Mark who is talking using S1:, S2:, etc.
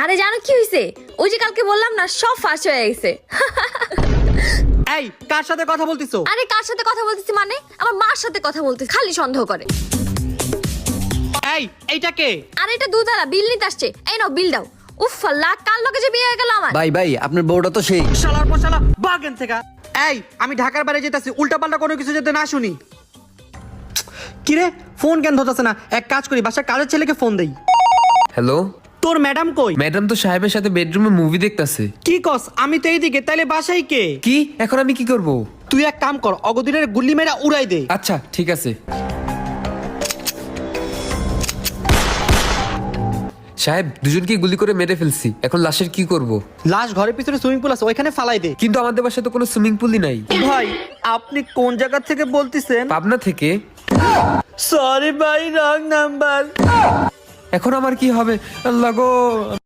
S1: আরে জানো কি হয়েছে? ওই যে কালকে বললাম না, সব ফাঁস হয়ে গেছে।
S2: এই কার সাথে কথা বলতিছো?
S1: আরে কার সাথে কথা বলতেছি মানে? আমার মার সাথে কথা বলতেছি, খালি সন্দেহ করে।
S2: এইটা কে?
S1: আরে এটা দুধারা বিল নিতে আসছে। এই নাও বিল দাও। উফ আল্লাহ, কার লগে যে বিয়ে হয়ে গেল আমার।
S3: ভাই আপনার বউটা তো সেই
S2: শালার পশালা বাগেন থেকে। এই আমি ঢাকার বাইরে যেতেছি, উল্টাপাল্টা কোনো কিছু যাতে না শুনি। কিরে ফোন কেন ধরতেছে না? এক কাজ করি, বাসার কাজের ছেলেকে ফোন দেই।
S4: হ্যালো,
S2: তোর ম্যাডাম কই?
S4: ম্যাডাম তো সাহেবের সাথে বেডরুমে মুভি দেখতাছে।
S2: কি কস? আমি তো এইদিকে, তাইলে বাসায় কে?
S4: কি এখন আমি কি করব?
S2: তুই এক কাম কর, অগদিনের গুল্লি মেরা উড়াই দে।
S4: আচ্ছা ঠিক আছে। সাহেব, দুজনকে গুলি করে মেরে ফেলছি, এখন লাশের কি করব?
S2: লাশ ঘরের পিছনে সুইমিং পুল আছে, ওইখানে ফালাই দে।
S4: কিন্তু আমাদের বাসায় তো কোনো সুইমিং পুলই নাই।
S2: ভাই আপনি কোন জায়গা থেকে বলতেছেন?
S4: পাবনা থেকে।
S2: সরি ভাই, রং নাম্বার।
S4: এখন আমার কি হবে? আল্লাহ গো।